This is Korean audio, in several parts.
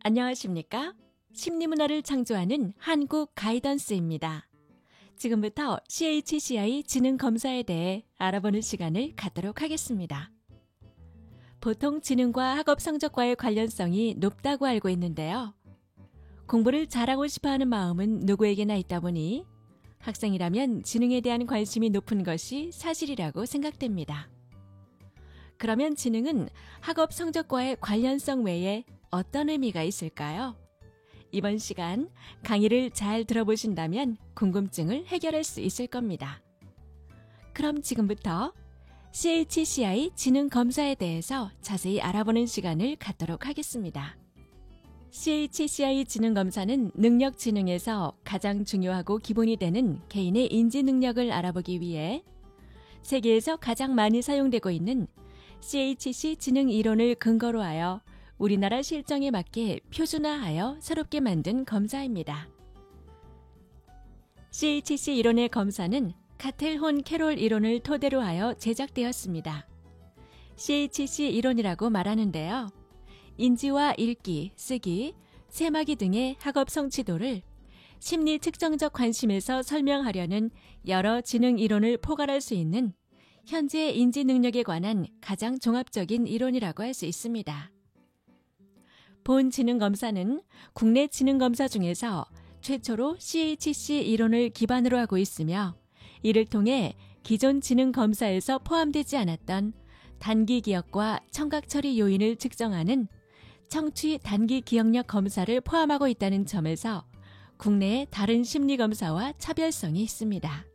안녕하십니까? 심리문화를 창조하는 한국 가이던스입니다. 지금부터 CHCI 지능검사에 대해 알아보는 시간을 갖도록 하겠습니다. 보통 지능과 학업 성적과의 관련성이 높다고 알고 있는데요. 공부를 잘하고 싶어하는 마음은 누구에게나 있다 보니 학생이라면 지능에 대한 관심이 높은 것이 사실이라고 생각됩니다. 그러면 지능은 학업 성적과의 관련성 외에 어떤 의미가 있을까요? 이번 시간 강의를 잘 들어보신다면 궁금증을 해결할 수 있을 겁니다. 그럼 지금부터 CHCI 지능검사에 대해서 자세히 알아보는 시간을 갖도록 하겠습니다. CHCI 지능검사는 능력 지능에서 가장 중요하고 기본이 되는 개인의 인지 능력을 알아보기 위해 세계에서 가장 많이 사용되고 있는 CHC 지능 이론을 근거로 하여 우리나라 실정에 맞게 표준화하여 새롭게 만든 검사입니다. CHC 이론의 검사는 카텔-혼 캐롤 이론을 토대로 하여 제작되었습니다. CHC 이론이라고 말하는데요. 인지와 읽기, 쓰기, 세마기 등의 학업 성취도를 심리 측정적 관심에서 설명하려는 여러 지능 이론을 포괄할 수 있는 현재 인지 능력에 관한 가장 종합적인 이론이라고 할 수 있습니다. 본 지능검사는 국내 지능검사 중에서 최초로 CHC 이론을 기반으로 하고 있으며 이를 통해 기존 지능검사에서 포함되지 않았던 단기 기억과 청각 처리 요인을 측정하는 청취 단기 기억력 검사를 포함하고 있다는 점에서 국내의 다른 심리검사와 차별성이 있습니다.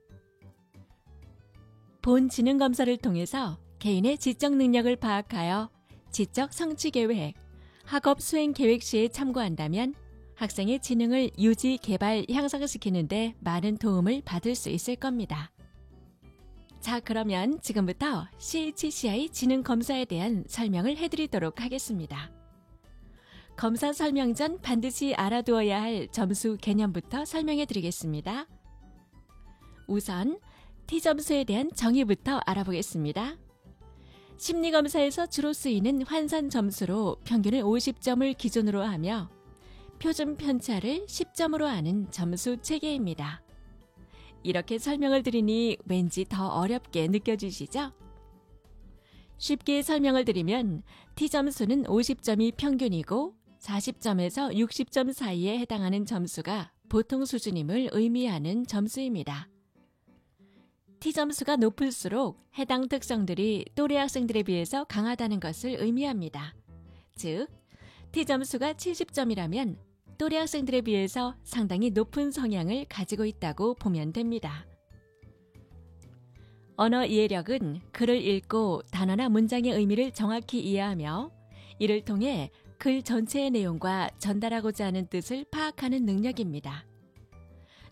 본 지능검사를 통해서 개인의 지적 능력을 파악하여 지적 성취 계획, 학업 수행 계획 시에 참고한다면 학생의 지능을 유지, 개발, 향상시키는 데 많은 도움을 받을 수 있을 겁니다. 자, 그러면 지금부터 CHCI 지능검사에 대한 설명을 해드리도록 하겠습니다. 검사 설명 전 반드시 알아두어야 할 점수 개념부터 설명해 드리겠습니다. 우선 T점수에 대한 정의부터 알아보겠습니다. 심리검사에서 주로 쓰이는 환산 점수로 평균을 50점을 기준으로 하며 표준 편차를 10점으로 하는 점수 체계입니다. 이렇게 설명을 드리니 왠지 더 어렵게 느껴지시죠? 쉽게 설명을 드리면 T점수는 50점이 평균이고 40점에서 60점 사이에 해당하는 점수가 보통 수준임을 의미하는 점수입니다. T점수가 높을수록 해당 특성들이 또래 학생들에 비해서 강하다는 것을 의미합니다. 즉, T점수가 70점이라면 또래 학생들에 비해서 상당히 높은 성향을 가지고 있다고 보면 됩니다. 언어 이해력은 글을 읽고 단어나 문장의 의미를 정확히 이해하며 이를 통해 글 전체의 내용과 전달하고자 하는 뜻을 파악하는 능력입니다.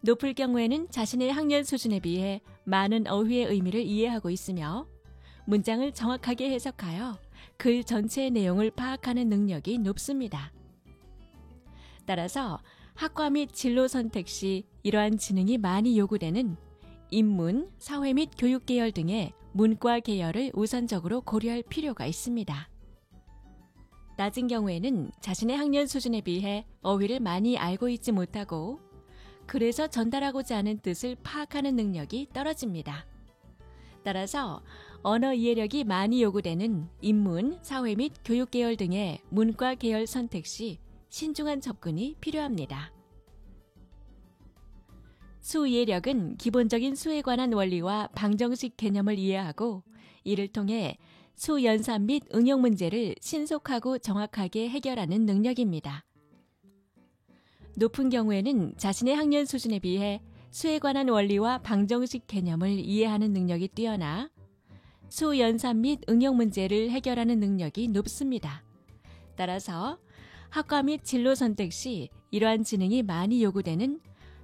높을 경우에는 자신의 학년 수준에 비해 많은 어휘의 의미를 이해하고 있으며 문장을 정확하게 해석하여 글 전체의 내용을 파악하는 능력이 높습니다. 따라서 학과 및 진로 선택 시 이러한 지능이 많이 요구되는 인문, 사회 및 교육 계열 등의 문과 계열을 우선적으로 고려할 필요가 있습니다. 낮은 경우에는 자신의 학년 수준에 비해 어휘를 많이 알고 있지 못하고 그래서 전달하고자 하는 뜻을 파악하는 능력이 떨어집니다. 따라서 언어 이해력이 많이 요구되는 인문, 사회 및 교육 계열 등의 문과 계열 선택 시 신중한 접근이 필요합니다. 수 이해력은 기본적인 수에 관한 원리와 방정식 개념을 이해하고 이를 통해 수 연산 및 응용 문제를 신속하고 정확하게 해결하는 능력입니다. 높은 경우에는 자신의 학년 수준에 비해 수에 관한 원리와 방정식 개념을 이해하는 능력이 뛰어나 수 연산 및 응용 문제를 해결하는 능력이 높습니다. 따라서 학과 및 진로 선택 시 이러한 지능이 많이 요구되는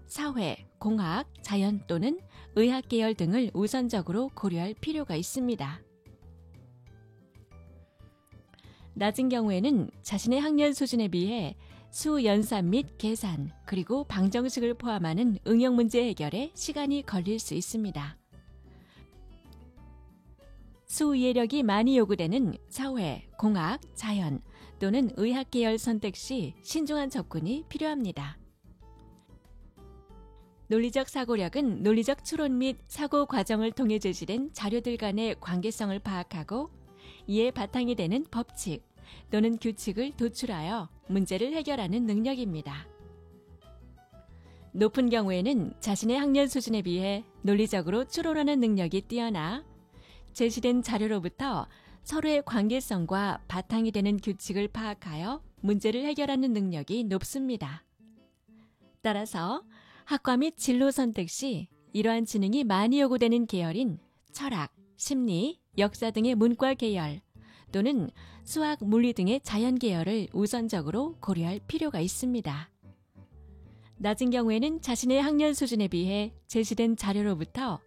사회, 공학, 자연 또는 의학 계열 등을 우선적으로 고려할 필요가 있습니다. 낮은 경우에는 자신의 학년 수준에 비해 수 연산 및 계산, 그리고 방정식을 포함하는 응용 문제 해결에 시간이 걸릴 수 있습니다. 수 이해력이 많이 요구되는 사회, 공학, 자연 또는 의학 계열 선택 시 신중한 접근이 필요합니다. 논리적 사고력은 논리적 추론 및 사고 과정을 통해 제시된 자료들 간의 관계성을 파악하고 이에 바탕이 되는 법칙 또는 규칙을 도출하여 문제를 해결하는 능력입니다. 높은 경우에는 자신의 학년 수준에 비해 논리적으로 추론하는 능력이 뛰어나 제시된 자료로부터 서로의 관계성과 바탕이 되는 규칙을 파악하여 문제를 해결하는 능력이 높습니다. 따라서 학과 및 진로 선택 시 이러한 지능이 많이 요구되는 계열인 철학, 심리, 역사 등의 문과 계열 또는 수학, 물리 등의 자연 계열을 우선적으로 고려할 필요가 있습니다. 낮은 경우에는 자신의 학년 수준에 비해 제시된 자료로부터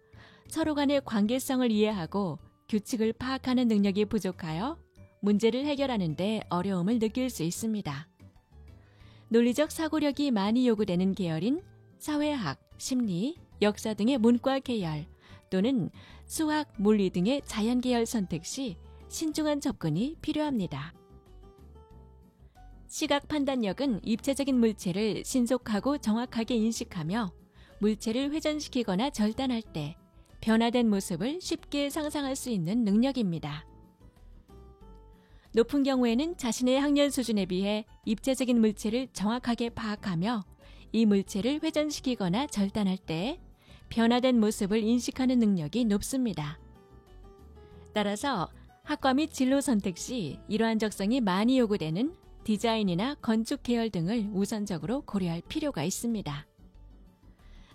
서로 간의 관계성을 이해하고 규칙을 파악하는 능력이 부족하여 문제를 해결하는 데 어려움을 느낄 수 있습니다. 논리적 사고력이 많이 요구되는 계열인 사회학, 심리, 역사 등의 문과 계열 또는 수학, 물리 등의 자연 계열 선택 시 신중한 접근이 필요합니다. 시각 판단력은 입체적인 물체를 신속하고 정확하게 인식하며 물체를 회전시키거나 절단할 때 변화된 모습을 쉽게 상상할 수 있는 능력입니다. 높은 경우에는 자신의 학년 수준에 비해 입체적인 물체를 정확하게 파악하며 이 물체를 회전시키거나 절단할 때 변화된 모습을 인식하는 능력이 높습니다. 따라서 학과 및 진로 선택 시 이러한 적성이 많이 요구되는 디자인이나 건축 계열 등을 우선적으로 고려할 필요가 있습니다.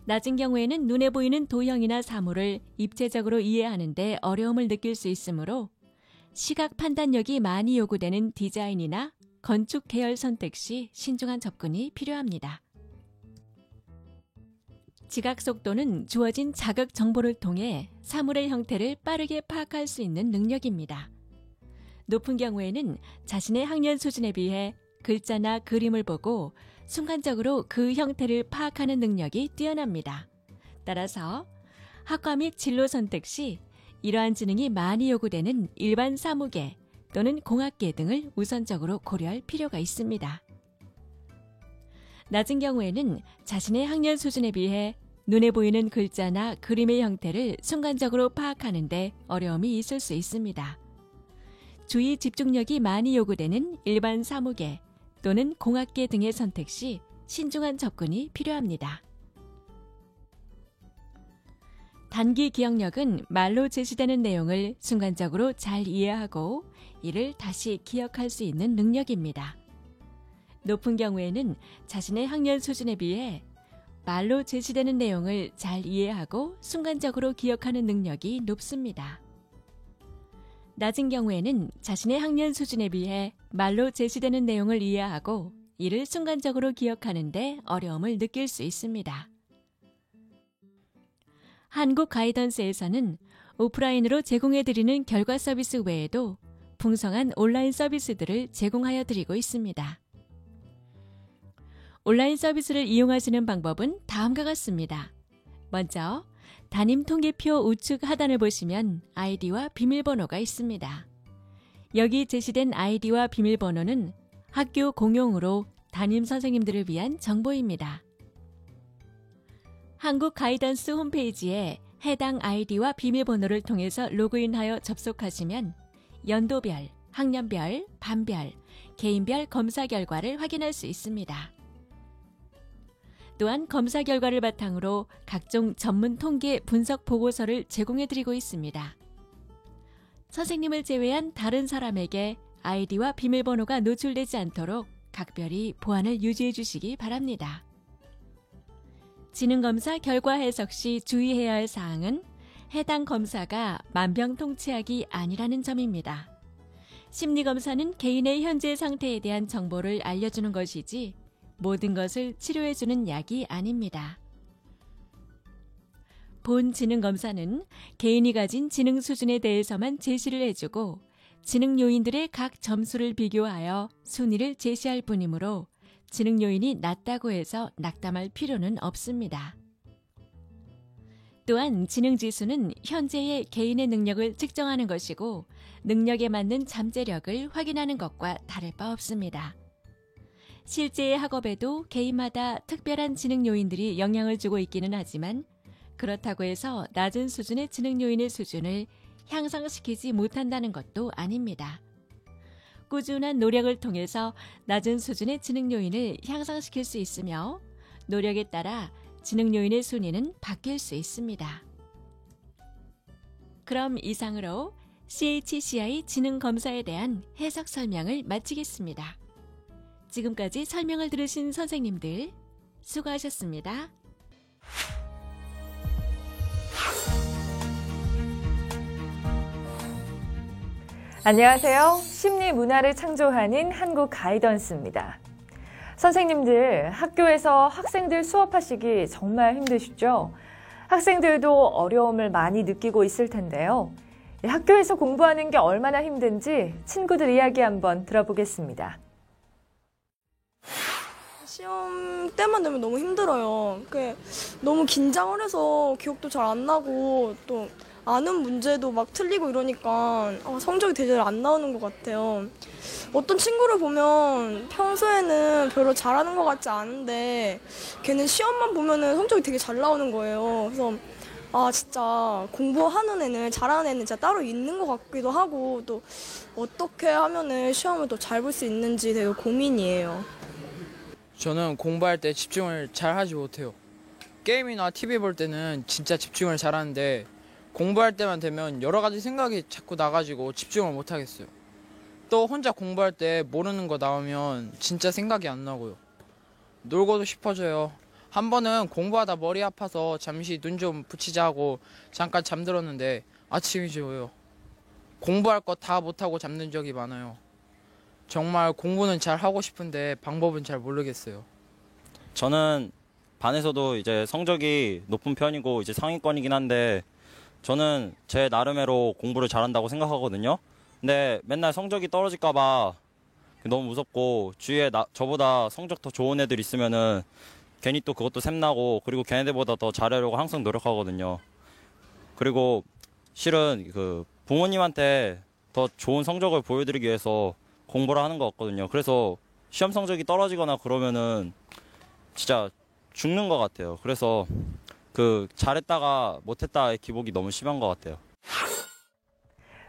낮은 경우에는 눈에 보이는 도형이나 사물을 입체적으로 이해하는 데 어려움을 느낄 수 있으므로 시각 판단력이 많이 요구되는 디자인이나 건축 계열 선택 시 신중한 접근이 필요합니다. 지각 속도는 주어진 자극 정보를 통해 사물의 형태를 빠르게 파악할 수 있는 능력입니다. 높은 경우에는 자신의 학년 수준에 비해 글자나 그림을 보고 순간적으로 그 형태를 파악하는 능력이 뛰어납니다. 따라서 학과 및 진로 선택 시 이러한 지능이 많이 요구되는 일반 사무계 또는 공학계 등을 우선적으로 고려할 필요가 있습니다. 낮은 경우에는 자신의 학년 수준에 비해 눈에 보이는 글자나 그림의 형태를 순간적으로 파악하는 데 어려움이 있을 수 있습니다. 주의 집중력이 많이 요구되는 일반 사무계 또는 공학계 등의 선택 시 신중한 접근이 필요합니다. 단기 기억력은 말로 제시되는 내용을 순간적으로 잘 이해하고 이를 다시 기억할 수 있는 능력입니다. 높은 경우에는 자신의 학년 수준에 비해 말로 제시되는 내용을 잘 이해하고 순간적으로 기억하는 능력이 높습니다. 낮은 경우에는 자신의 학년 수준에 비해 말로 제시되는 내용을 이해하고 이를 순간적으로 기억하는 데 어려움을 느낄 수 있습니다. 한국 가이던스에서는 오프라인으로 제공해드리는 결과 서비스 외에도 풍성한 온라인 서비스들을 제공하여 드리고 있습니다. 온라인 서비스를 이용하시는 방법은 다음과 같습니다. 먼저 담임 통계표 우측 하단을 보시면 아이디와 비밀번호가 있습니다. 여기 제시된 아이디와 비밀번호는 학교 공용으로 담임 선생님들을 위한 정보입니다. 한국 가이던스 홈페이지에 해당 아이디와 비밀번호를 통해서 로그인하여 접속하시면 연도별, 학년별, 반별, 개인별 검사 결과를 확인할 수 있습니다. 또한 검사 결과를 바탕으로 각종 전문 통계 분석 보고서를 제공해드리고 있습니다. 선생님을 제외한 다른 사람에게 아이디와 비밀번호가 노출되지 않도록 각별히 보안을 유지해 주시기 바랍니다. 지능검사 결과 해석 시 주의해야 할 사항은 해당 검사가 만병통치약이 아니라는 점입니다. 심리검사는 개인의 현재 상태에 대한 정보를 알려주는 것이지 모든 것을 치료해주는 약이 아닙니다. 본 지능검사는 개인이 가진 지능 수준에 대해서만 제시를 해주고 지능 요인들의 각 점수를 비교하여 순위를 제시할 뿐이므로 지능 요인이 낮다고 해서 낙담할 필요는 없습니다. 또한 지능지수는 현재의 개인의 능력을 측정하는 것이고 능력에 맞는 잠재력을 확인하는 것과 다를 바 없습니다. 실제의 학업에도 개인마다 특별한 지능 요인들이 영향을 주고 있기는 하지만 그렇다고 해서 낮은 수준의 지능 요인의 수준을 향상시키지 못한다는 것도 아닙니다. 꾸준한 노력을 통해서 낮은 수준의 지능 요인을 향상시킬 수 있으며 노력에 따라 지능 요인의 순위는 바뀔 수 있습니다. 그럼 이상으로 CHCI 지능 검사에 대한 해석 설명을 마치겠습니다. 지금까지 설명을 들으신 선생님들 수고하셨습니다. 안녕하세요. 심리 문화를 창조하는 한국 가이던스입니다. 선생님들, 학교에서 학생들 수업하시기 정말 힘드시죠? 학생들도 어려움을 많이 느끼고 있을 텐데요. 학교에서 공부하는 게 얼마나 힘든지 친구들 이야기 한번 들어보겠습니다. 시험 때만 되면 너무 힘들어요. 너무 긴장을 해서 기억도 잘 안 나고 또 아는 문제도 막 틀리고 이러니까 성적이 되게 안 나오는 것 같아요. 어떤 친구를 보면 평소에는 별로 잘하는 것 같지 않은데 걔는 시험만 보면은 성적이 되게 잘 나오는 거예요. 그래서 진짜 공부하는 애는 잘하는 애는 진짜 따로 있는 것 같기도 하고 또 어떻게 하면은 시험을 더 잘 볼 수 있는지 되게 고민이에요. 저는 공부할 때 집중을 잘 하지 못해요. 게임이나 TV 볼 때는 진짜 집중을 잘 하는데 공부할 때만 되면 여러 가지 생각이 자꾸 나가지고 집중을 못 하겠어요. 또 혼자 공부할 때 모르는 거 나오면 진짜 생각이 안 나고요. 놀고도 싶어져요. 한 번은 공부하다 머리 아파서 잠시 눈 좀 붙이자 하고 잠깐 잠들었는데 아침이 좋아요. 공부할 거 다 못하고 잠든 적이 많아요. 정말 공부는 잘 하고 싶은데 방법은 잘 모르겠어요. 저는 반에서도 이제 성적이 높은 편이고 이제 상위권이긴 한데 저는 제 나름대로 공부를 잘한다고 생각하거든요. 근데 맨날 성적이 떨어질까 봐 너무 무섭고 주위에 저보다 성적 더 좋은 애들 있으면은 괜히 또 그것도 샘나고 그리고 걔네들보다 더 잘하려고 항상 노력하거든요. 그리고 실은 부모님한테 더 좋은 성적을 보여드리기 위해서 공부를 하는 것 같거든요. 그래서 시험 성적이 떨어지거나 그러면은 진짜 죽는 것 같아요. 그래서 잘했다가 못했다의 기복이 너무 심한 것 같아요.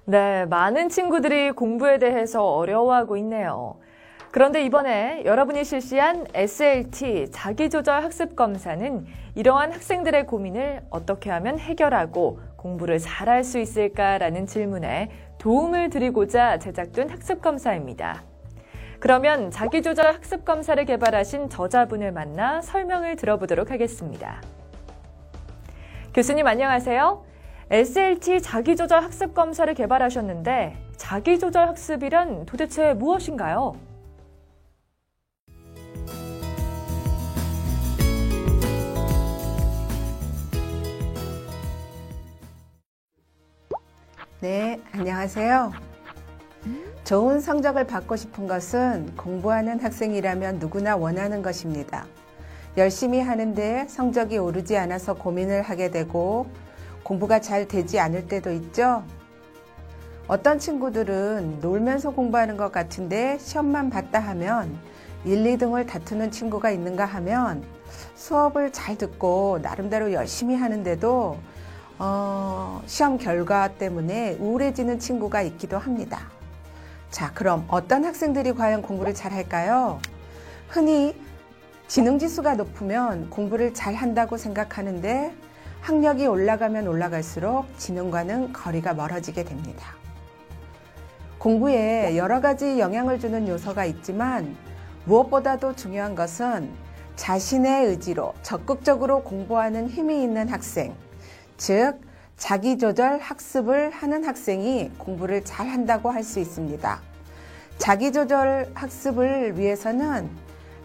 네, 많은 친구들이 공부에 대해서 어려워하고 있네요. 그런데 이번에 여러분이 실시한 SLT 자기조절 학습 검사는 이러한 학생들의 고민을 어떻게 하면 해결하고 공부를 잘할 수 있을까라는 질문에 도움을 드리고자 제작된 학습 검사입니다. 그러면 자기조절 학습 검사를 개발하신 저자분을 만나 설명을 들어보도록 하겠습니다. 교수님 안녕하세요. SLT 자기조절 학습 검사를 개발하셨는데 자기조절 학습이란 도대체 무엇인가요? 네, 안녕하세요. 좋은 성적을 받고 싶은 것은 공부하는 학생이라면 누구나 원하는 것입니다. 열심히 하는데 성적이 오르지 않아서 고민을 하게 되고 공부가 잘 되지 않을 때도 있죠. 어떤 친구들은 놀면서 공부하는 것 같은데 시험만 봤다 하면 1, 2등을 다투는 친구가 있는가 하면 수업을 잘 듣고 나름대로 열심히 하는데도 시험 결과 때문에 우울해지는 친구가 있기도 합니다. 자, 그럼 어떤 학생들이 과연 공부를 잘할까요? 흔히 지능지수가 높으면 공부를 잘한다고 생각하는데 학력이 올라가면 올라갈수록 지능과는 거리가 멀어지게 됩니다. 공부에 여러 가지 영향을 주는 요소가 있지만 무엇보다도 중요한 것은 자신의 의지로 적극적으로 공부하는 힘이 있는 학생, 즉 자기조절 학습을 하는 학생이 공부를 잘한다고 할 수 있습니다. 자기조절 학습을 위해서는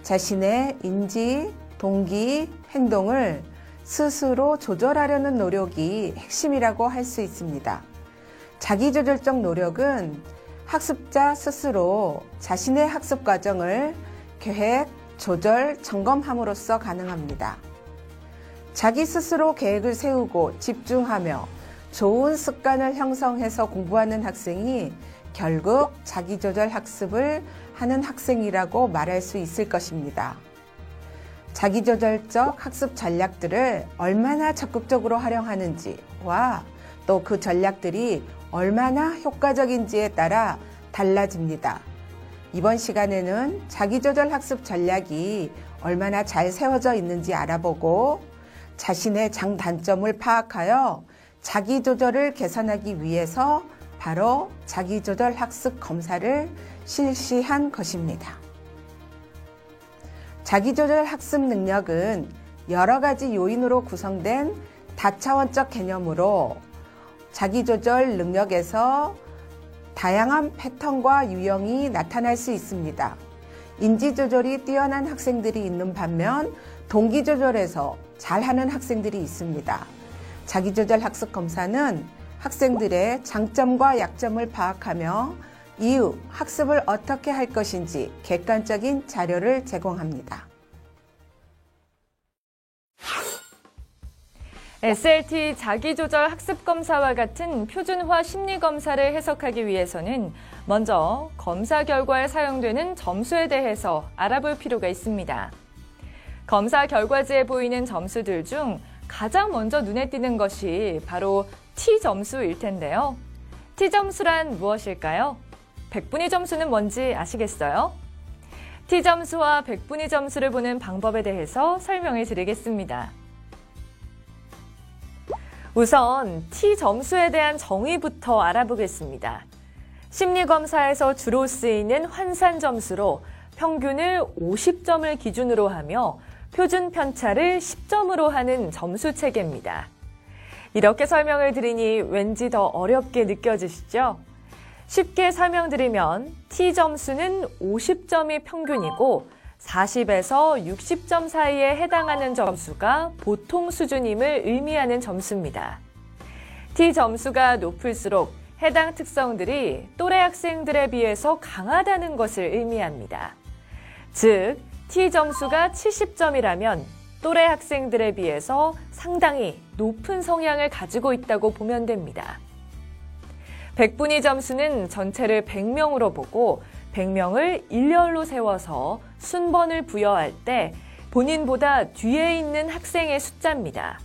자신의 인지, 동기, 행동을 스스로 조절하려는 노력이 핵심이라고 할 수 있습니다. 자기조절적 노력은 학습자 스스로 자신의 학습 과정을 계획, 조절, 점검함으로써 가능합니다. 자기 스스로 계획을 세우고 집중하며 좋은 습관을 형성해서 공부하는 학생이 결국 자기조절 학습을 하는 학생이라고 말할 수 있을 것입니다. 자기조절적 학습 전략들을 얼마나 적극적으로 활용하는지와 또 그 전략들이 얼마나 효과적인지에 따라 달라집니다. 이번 시간에는 자기조절 학습 전략이 얼마나 잘 세워져 있는지 알아보고 자신의 장단점을 파악하여 자기조절을 개선하기 위해서 바로 자기조절 학습 검사를 실시한 것입니다. 자기조절 학습 능력은 여러 가지 요인으로 구성된 다차원적 개념으로 자기조절 능력에서 다양한 패턴과 유형이 나타날 수 있습니다. 인지조절이 뛰어난 학생들이 있는 반면 동기조절에서 잘하는 학생들이 있습니다. 자기조절 학습 검사는 학생들의 장점과 약점을 파악하며 이후 학습을 어떻게 할 것인지 객관적인 자료를 제공합니다. SLT 자기조절 학습검사와 같은 표준화 심리검사를 해석하기 위해서는 먼저 검사 결과에 사용되는 점수에 대해서 알아볼 필요가 있습니다. 검사 결과지에 보이는 점수들 중 가장 먼저 눈에 띄는 것이 바로 T점수일 텐데요. T점수란 무엇일까요? 백분위 점수는 뭔지 아시겠어요? T점수와 백분위 점수를 보는 방법에 대해서 설명을 드리겠습니다. 우선 T점수에 대한 정의부터 알아보겠습니다. 심리검사에서 주로 쓰이는 환산점수로 평균을 50점을 기준으로 하며 표준 편차를 10점으로 하는 점수 체계입니다. 이렇게 설명을 드리니 왠지 더 어렵게 느껴지시죠? 쉽게 설명드리면 T점수는 50점이 평균이고 40에서 60점 사이에 해당하는 점수가 보통 수준임을 의미하는 점수입니다. T점수가 높을수록 해당 특성들이 또래 학생들에 비해서 강하다는 것을 의미합니다. 즉, T점수가 70점이라면 또래 학생들에 비해서 상당히 높은 성향을 가지고 있다고 보면 됩니다. 백분위 점수는 전체를 100명으로 보고 100명을 일렬로 세워서 순번을 부여할 때 본인보다 뒤에 있는 학생의 숫자입니다.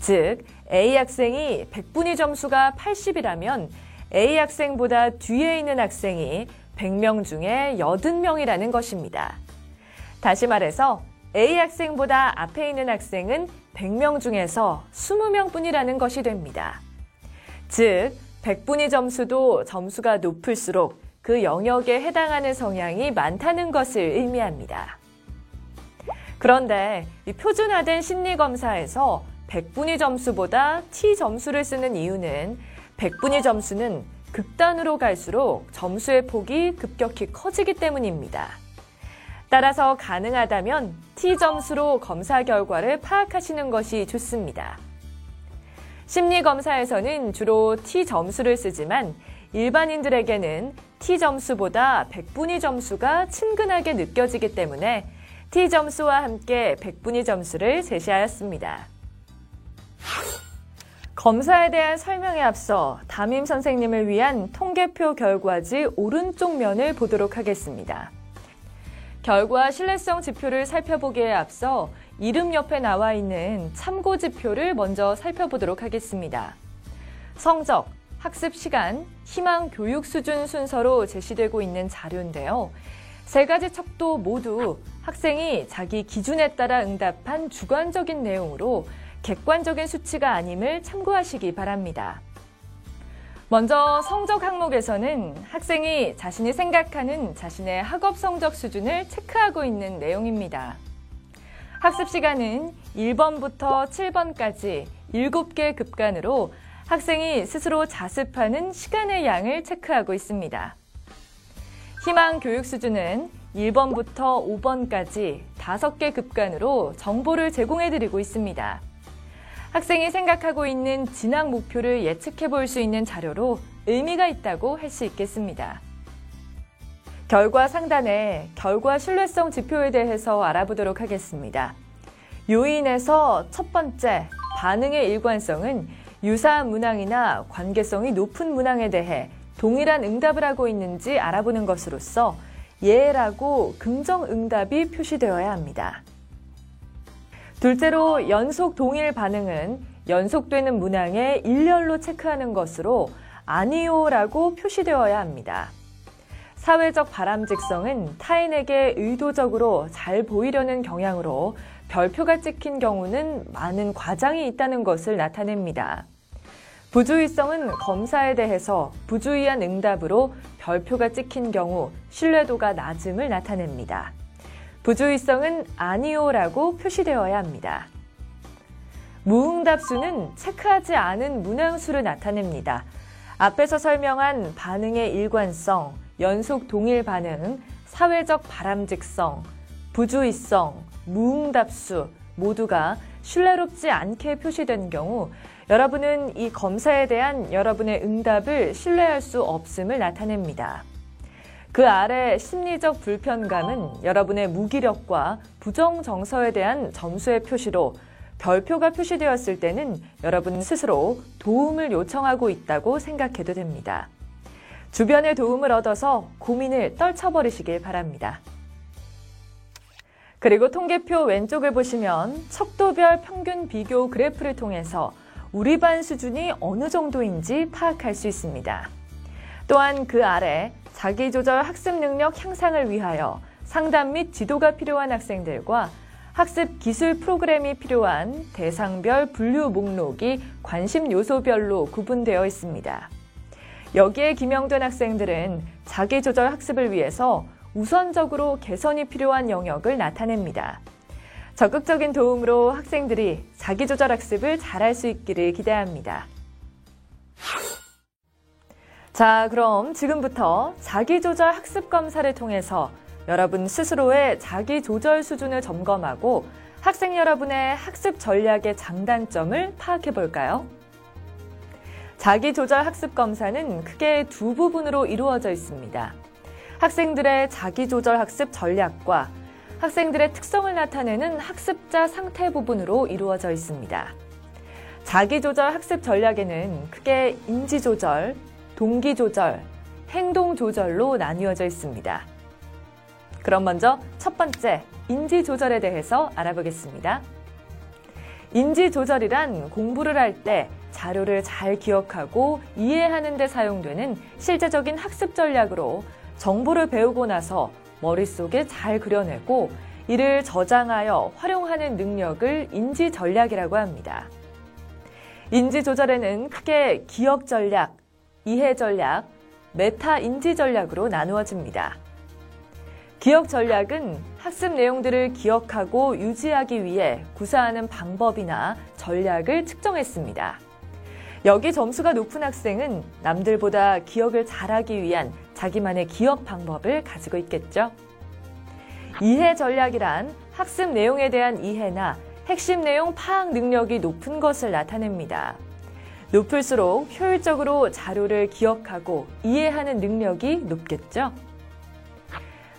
즉, A 학생이 백분위 점수가 80이라면 A 학생보다 뒤에 있는 학생이 100명 중에 80명이라는 것입니다. 다시 말해서 A 학생보다 앞에 있는 학생은 100명 중에서 20명 뿐이라는 것이 됩니다. 즉, 백분위 점수도 점수가 높을수록 그 영역에 해당하는 성향이 많다는 것을 의미합니다. 그런데 이 표준화된 심리검사에서 백분위 점수보다 T점수를 쓰는 이유는 백분위 점수는 극단으로 갈수록 점수의 폭이 급격히 커지기 때문입니다. 따라서 가능하다면 T점수로 검사 결과를 파악하시는 것이 좋습니다. 심리검사에서는 주로 T점수를 쓰지만 일반인들에게는 T점수보다 백분위 점수가 친근하게 느껴지기 때문에 T점수와 함께 백분위 점수를 제시하였습니다. 검사에 대한 설명에 앞서 담임 선생님을 위한 통계표 결과지 오른쪽 면을 보도록 하겠습니다. 결과 신뢰성 지표를 살펴보기에 앞서 이름 옆에 나와 있는 참고 지표를 먼저 살펴보도록 하겠습니다. 성적, 학습 시간, 희망 교육 수준 순서로 제시되고 있는 자료인데요. 세 가지 척도 모두 학생이 자기 기준에 따라 응답한 주관적인 내용으로 객관적인 수치가 아님을 참고하시기 바랍니다. 먼저 성적 항목에서는 학생이 자신이 생각하는 자신의 학업 성적 수준을 체크하고 있는 내용입니다. 학습 시간은 1번부터 7번까지 7개 급간으로 학생이 스스로 자습하는 시간의 양을 체크하고 있습니다. 희망 교육 수준은 1번부터 5번까지 5개 급간으로 정보를 제공해드리고 있습니다. 학생이 생각하고 있는 진학 목표를 예측해 볼 수 있는 자료로 의미가 있다고 할 수 있겠습니다. 결과 상단에 결과 신뢰성 지표에 대해서 알아보도록 하겠습니다. 요인에서 첫 번째, 반응의 일관성은 유사한 문항이나 관계성이 높은 문항에 대해 동일한 응답을 하고 있는지 알아보는 것으로서 예라고 긍정 응답이 표시되어야 합니다. 둘째로 연속 동일 반응은 연속되는 문항에 일렬로 체크하는 것으로 아니요라고 표시되어야 합니다. 사회적 바람직성은 타인에게 의도적으로 잘 보이려는 경향으로 별표가 찍힌 경우는 많은 과장이 있다는 것을 나타냅니다. 부주의성은 검사에 대해서 부주의한 응답으로 별표가 찍힌 경우 신뢰도가 낮음을 나타냅니다. 부주의성은 아니요라고 표시되어야 합니다. 무응답수는 체크하지 않은 문항수를 나타냅니다. 앞에서 설명한 반응의 일관성, 연속 동일 반응, 사회적 바람직성, 부주의성, 무응답수 모두가 신뢰롭지 않게 표시된 경우 여러분은 이 검사에 대한 여러분의 응답을 신뢰할 수 없음을 나타냅니다. 그 아래 심리적 불편감은 여러분의 무기력과 부정 정서에 대한 점수의 표시로 별표가 표시되었을 때는 여러분 스스로 도움을 요청하고 있다고 생각해도 됩니다. 주변의 도움을 얻어서 고민을 떨쳐버리시길 바랍니다. 그리고 통계표 왼쪽을 보시면 척도별 평균 비교 그래프를 통해서 우리 반 수준이 어느 정도인지 파악할 수 있습니다. 또한 그 아래 자기조절 학습 능력 향상을 위하여 상담 및 지도가 필요한 학생들과 학습 기술 프로그램이 필요한 대상별 분류 목록이 관심 요소별로 구분되어 있습니다. 여기에 기명된 학생들은 자기조절 학습을 위해서 우선적으로 개선이 필요한 영역을 나타냅니다. 적극적인 도움으로 학생들이 자기조절 학습을 잘할 수 있기를 기대합니다. 자, 그럼 지금부터 자기조절 학습 검사를 통해서 여러분 스스로의 자기조절 수준을 점검하고 학생 여러분의 학습 전략의 장단점을 파악해 볼까요? 자기조절 학습 검사는 크게 두 부분으로 이루어져 있습니다. 학생들의 자기조절 학습 전략과 학생들의 특성을 나타내는 학습자 상태 부분으로 이루어져 있습니다. 자기조절 학습 전략에는 크게 인지조절, 동기조절, 행동조절로 나뉘어져 있습니다. 그럼 먼저 첫 번째, 인지조절에 대해서 알아보겠습니다. 인지조절이란 공부를 할 때 자료를 잘 기억하고 이해하는 데 사용되는 실제적인 학습 전략으로 정보를 배우고 나서 머릿속에 잘 그려내고 이를 저장하여 활용하는 능력을 인지 전략이라고 합니다. 인지 조절에는 크게 기억 전략, 이해 전략, 메타 인지 전략으로 나누어집니다. 기억 전략은 학습 내용들을 기억하고 유지하기 위해 구사하는 방법이나 전략을 측정했습니다. 여기 점수가 높은 학생은 남들보다 기억을 잘하기 위한 자기만의 기억 방법을 가지고 있겠죠. 이해 전략이란 학습 내용에 대한 이해나 핵심 내용 파악 능력이 높은 것을 나타냅니다. 높을수록 효율적으로 자료를 기억하고 이해하는 능력이 높겠죠.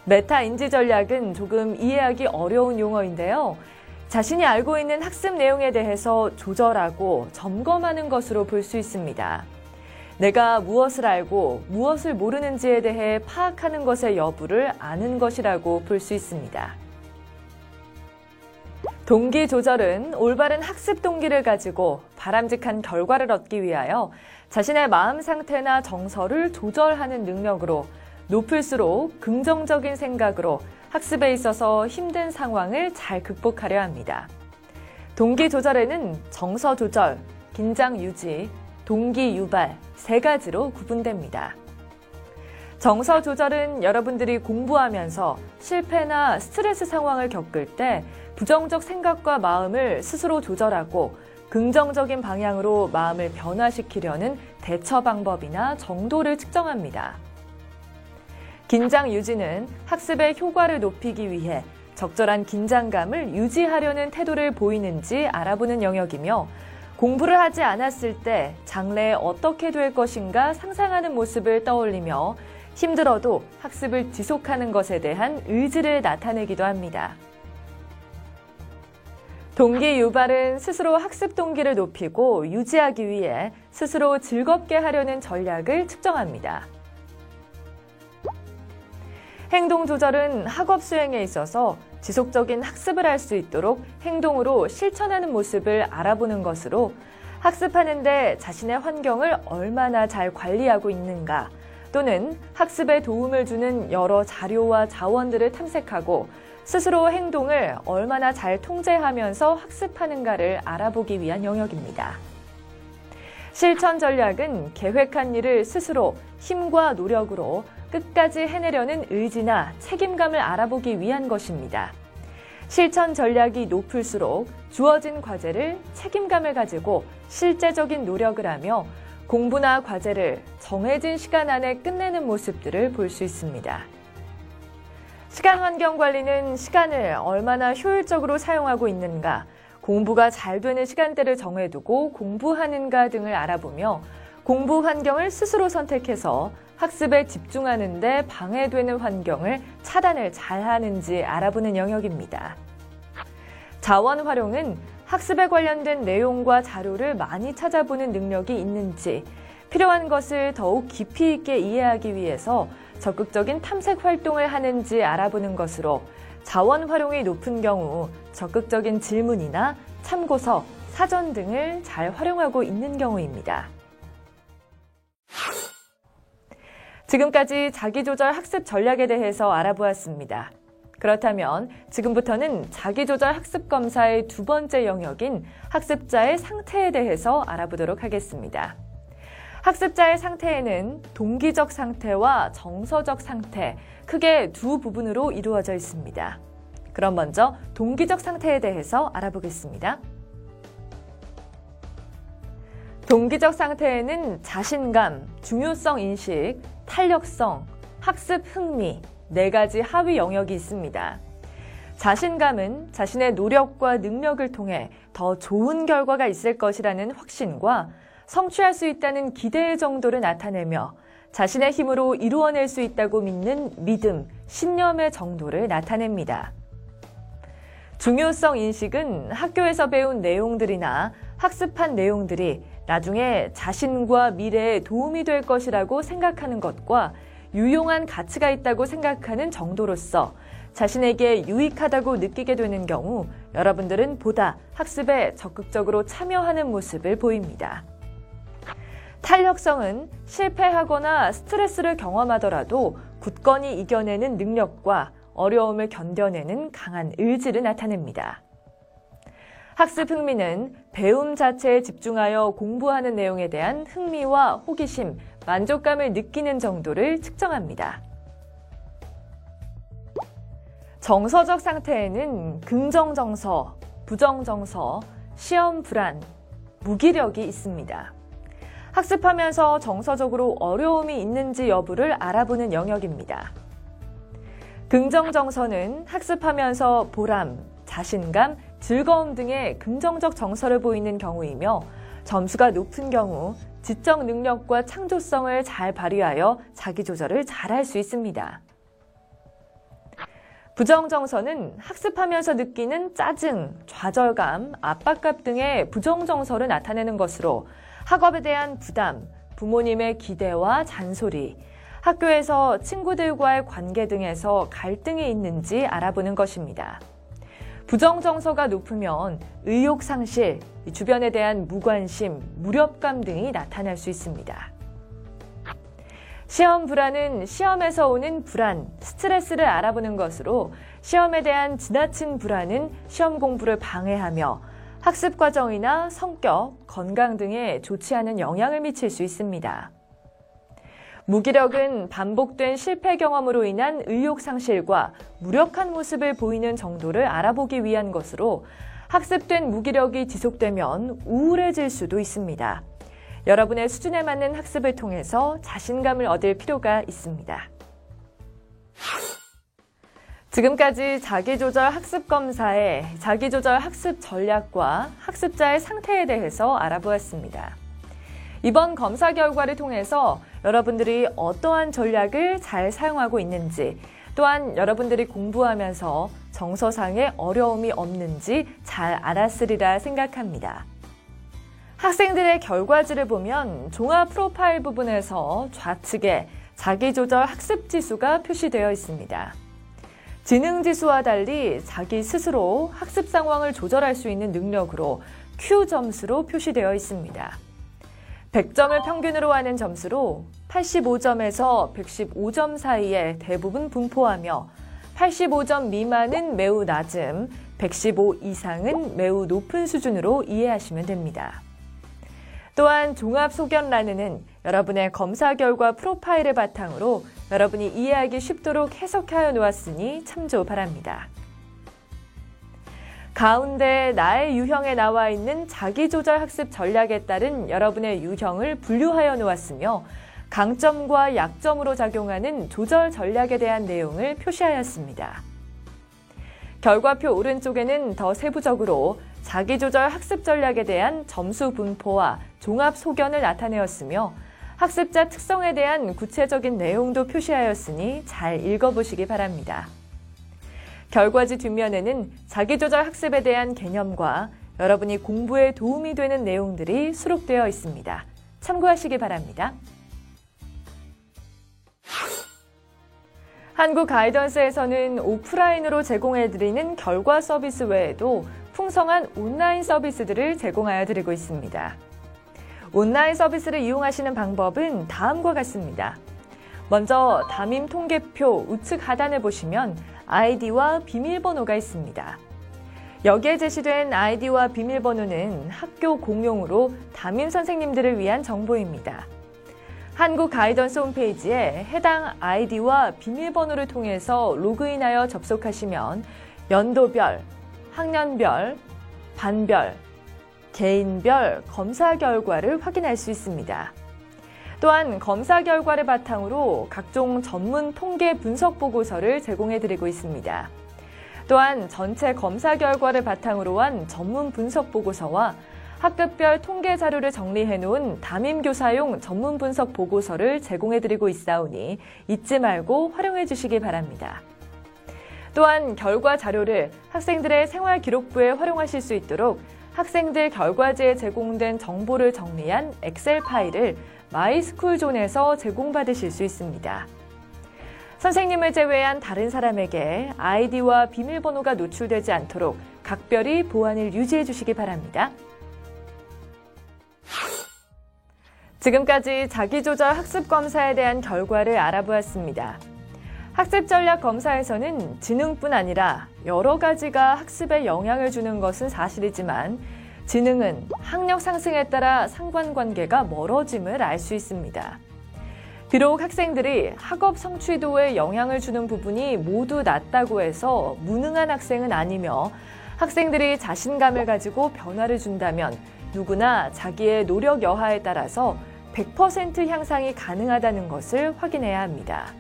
메타 인지 전략은 조금 이해하기 어려운 용어인데요. 자신이 알고 있는 학습 내용에 대해서 조절하고 점검하는 것으로 볼 수 있습니다. 내가 무엇을 알고 무엇을 모르는지에 대해 파악하는 것의 여부를 아는 것이라고 볼 수 있습니다. 동기 조절은 올바른 학습 동기를 가지고 바람직한 결과를 얻기 위하여 자신의 마음 상태나 정서를 조절하는 능력으로 높을수록 긍정적인 생각으로 학습에 있어서 힘든 상황을 잘 극복하려 합니다. 동기 조절에는 정서 조절, 긴장 유지, 동기 유발 세 가지로 구분됩니다. 정서 조절은 여러분들이 공부하면서 실패나 스트레스 상황을 겪을 때 부정적 생각과 마음을 스스로 조절하고 긍정적인 방향으로 마음을 변화시키려는 대처 방법이나 정도를 측정합니다. 긴장 유지는 학습의 효과를 높이기 위해 적절한 긴장감을 유지하려는 태도를 보이는지 알아보는 영역이며 공부를 하지 않았을 때 장래에 어떻게 될 것인가 상상하는 모습을 떠올리며 힘들어도 학습을 지속하는 것에 대한 의지를 나타내기도 합니다. 동기 유발은 스스로 학습 동기를 높이고 유지하기 위해 스스로 즐겁게 하려는 전략을 측정합니다. 행동 조절은 학업 수행에 있어서 지속적인 학습을 할 수 있도록 행동으로 실천하는 모습을 알아보는 것으로 학습하는데 자신의 환경을 얼마나 잘 관리하고 있는가 또는 학습에 도움을 주는 여러 자료와 자원들을 탐색하고 스스로 행동을 얼마나 잘 통제하면서 학습하는가를 알아보기 위한 영역입니다. 실천 전략은 계획한 일을 스스로 힘과 노력으로 끝까지 해내려는 의지나 책임감을 알아보기 위한 것입니다. 실천 전략이 높을수록 주어진 과제를 책임감을 가지고 실제적인 노력을 하며 공부나 과제를 정해진 시간 안에 끝내는 모습들을 볼 수 있습니다. 시간 환경 관리는 시간을 얼마나 효율적으로 사용하고 있는가, 공부가 잘 되는 시간대를 정해두고 공부하는가 등을 알아보며 공부 환경을 스스로 선택해서 학습에 집중하는 데 방해되는 환경을 차단을 잘 하는지 알아보는 영역입니다. 자원 활용은 학습에 관련된 내용과 자료를 많이 찾아보는 능력이 있는지, 필요한 것을 더욱 깊이 있게 이해하기 위해서 적극적인 탐색 활동을 하는지 알아보는 것으로 자원 활용이 높은 경우 적극적인 질문이나 참고서, 사전 등을 잘 활용하고 있는 경우입니다. 지금까지 자기조절 학습 전략에 대해서 알아보았습니다. 그렇다면 지금부터는 자기조절 학습 검사의 두 번째 영역인 학습자의 상태에 대해서 알아보도록 하겠습니다. 학습자의 상태에는 동기적 상태와 정서적 상태, 크게 두 부분으로 이루어져 있습니다. 그럼 먼저 동기적 상태에 대해서 알아보겠습니다. 동기적 상태에는 자신감, 중요성 인식, 탄력성, 학습 흥미, 4가지 하위 영역이 있습니다. 자신감은 자신의 노력과 능력을 통해 더 좋은 결과가 있을 것이라는 확신과 성취할 수 있다는 기대의 정도를 나타내며 자신의 힘으로 이루어낼 수 있다고 믿는 믿음, 신념의 정도를 나타냅니다. 중요성 인식은 학교에서 배운 내용들이나 학습한 내용들이 나중에 자신과 미래에 도움이 될 것이라고 생각하는 것과 유용한 가치가 있다고 생각하는 정도로서 자신에게 유익하다고 느끼게 되는 경우 여러분들은 보다 학습에 적극적으로 참여하는 모습을 보입니다. 탄력성은 실패하거나 스트레스를 경험하더라도 굳건히 이겨내는 능력과 어려움을 견뎌내는 강한 의지를 나타냅니다. 학습 흥미는 배움 자체에 집중하여 공부하는 내용에 대한 흥미와 호기심, 만족감을 느끼는 정도를 측정합니다. 정서적 상태에는 긍정 정서, 부정 정서, 시험 불안, 무기력이 있습니다. 학습하면서 정서적으로 어려움이 있는지 여부를 알아보는 영역입니다. 긍정 정서는 학습하면서 보람, 자신감, 즐거움 등의 긍정적 정서를 보이는 경우이며 점수가 높은 경우 지적 능력과 창조성을 잘 발휘하여 자기조절을 잘할 수 있습니다. 부정 정서는 학습하면서 느끼는 짜증, 좌절감, 압박감 등의 부정 정서를 나타내는 것으로 학업에 대한 부담, 부모님의 기대와 잔소리, 학교에서 친구들과의 관계 등에서 갈등이 있는지 알아보는 것입니다. 부정 정서가 높으면 의욕 상실, 주변에 대한 무관심, 무력감 등이 나타날 수 있습니다. 시험 불안은 시험에서 오는 불안, 스트레스를 알아보는 것으로 시험에 대한 지나친 불안은 시험 공부를 방해하며 학습 과정이나 성격, 건강 등에 좋지 않은 영향을 미칠 수 있습니다. 무기력은 반복된 실패 경험으로 인한 의욕 상실과 무력한 모습을 보이는 정도를 알아보기 위한 것으로 학습된 무기력이 지속되면 우울해질 수도 있습니다. 여러분의 수준에 맞는 학습을 통해서 자신감을 얻을 필요가 있습니다. 지금까지 자기조절 학습검사의 자기조절 학습 전략과 학습자의 상태에 대해서 알아보았습니다. 이번 검사 결과를 통해서 여러분들이 어떠한 전략을 잘 사용하고 있는지, 또한 여러분들이 공부하면서 정서상의 어려움이 없는지 잘 알았으리라 생각합니다. 학생들의 결과지를 보면 종합 프로파일 부분에서 좌측에 자기조절 학습 지수가 표시되어 있습니다. 지능 지수와 달리 자기 스스로 학습 상황을 조절할 수 있는 능력으로 Q 점수로 표시되어 있습니다. 100점을 평균으로 하는 점수로 85점에서 115점 사이에 대부분 분포하며 85점 미만은 매우 낮음, 115 이상은 매우 높은 수준으로 이해하시면 됩니다. 또한 종합소견란에는 여러분의 검사 결과 프로파일을 바탕으로 여러분이 이해하기 쉽도록 해석하여 놓았으니 참조 바랍니다. 가운데 나의 유형에 나와 있는 자기조절 학습 전략에 따른 여러분의 유형을 분류하여 놓았으며 강점과 약점으로 작용하는 조절 전략에 대한 내용을 표시하였습니다. 결과표 오른쪽에는 더 세부적으로 자기조절 학습 전략에 대한 점수 분포와 종합 소견을 나타내었으며 학습자 특성에 대한 구체적인 내용도 표시하였으니 잘 읽어보시기 바랍니다. 결과지 뒷면에는 자기조절 학습에 대한 개념과 여러분이 공부에 도움이 되는 내용들이 수록되어 있습니다. 참고하시기 바랍니다. 한국 가이던스에서는 오프라인으로 제공해드리는 결과 서비스 외에도 풍성한 온라인 서비스들을 제공하여 드리고 있습니다. 온라인 서비스를 이용하시는 방법은 다음과 같습니다. 먼저 담임 통계표 우측 하단을 보시면 아이디와 비밀번호가 있습니다. 여기에 제시된 아이디와 비밀번호는 학교 공용으로 담임 선생님들을 위한 정보입니다. 한국 가이던스 홈페이지에 해당 아이디와 비밀번호를 통해서 로그인하여 접속하시면 연도별, 학년별, 반별, 개인별 검사 결과를 확인할 수 있습니다. 또한 검사 결과를 바탕으로 각종 전문 통계 분석 보고서를 제공해드리고 있습니다. 또한 전체 검사 결과를 바탕으로 한 전문 분석 보고서와 학급별 통계 자료를 정리해놓은 담임교사용 전문 분석 보고서를 제공해드리고 있사오니 잊지 말고 활용해 주시기 바랍니다. 또한 결과 자료를 학생들의 생활기록부에 활용하실 수 있도록 학생들 결과지에 제공된 정보를 정리한 엑셀 파일을 마이스쿨존에서 제공받으실 수 있습니다. 선생님을 제외한 다른 사람에게 아이디와 비밀번호가 노출되지 않도록 각별히 보안을 유지해 주시기 바랍니다. 지금까지 자기조절 학습검사에 대한 결과를 알아보았습니다. 학습전략 검사에서는 지능뿐 아니라 여러 가지가 학습에 영향을 주는 것은 사실이지만 지능은 학력 상승에 따라 상관관계가 멀어짐을 알 수 있습니다. 비록 학생들이 학업 성취도에 영향을 주는 부분이 모두 낮다고 해서 무능한 학생은 아니며 학생들이 자신감을 가지고 변화를 준다면 누구나 자기의 노력 여하에 따라서 100% 향상이 가능하다는 것을 확인해야 합니다.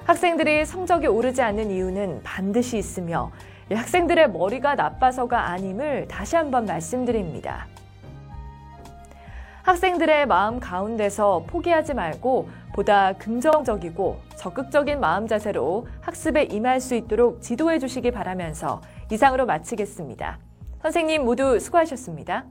학생들이 성적이 오르지 않는 이유는 반드시 있으며 학생들의 머리가 나빠서가 아님을 다시 한번 말씀드립니다. 학생들의 마음 가운데서 포기하지 말고 보다 긍정적이고 적극적인 마음 자세로 학습에 임할 수 있도록 지도해 주시기 바라면서 이상으로 마치겠습니다. 선생님 모두 수고하셨습니다.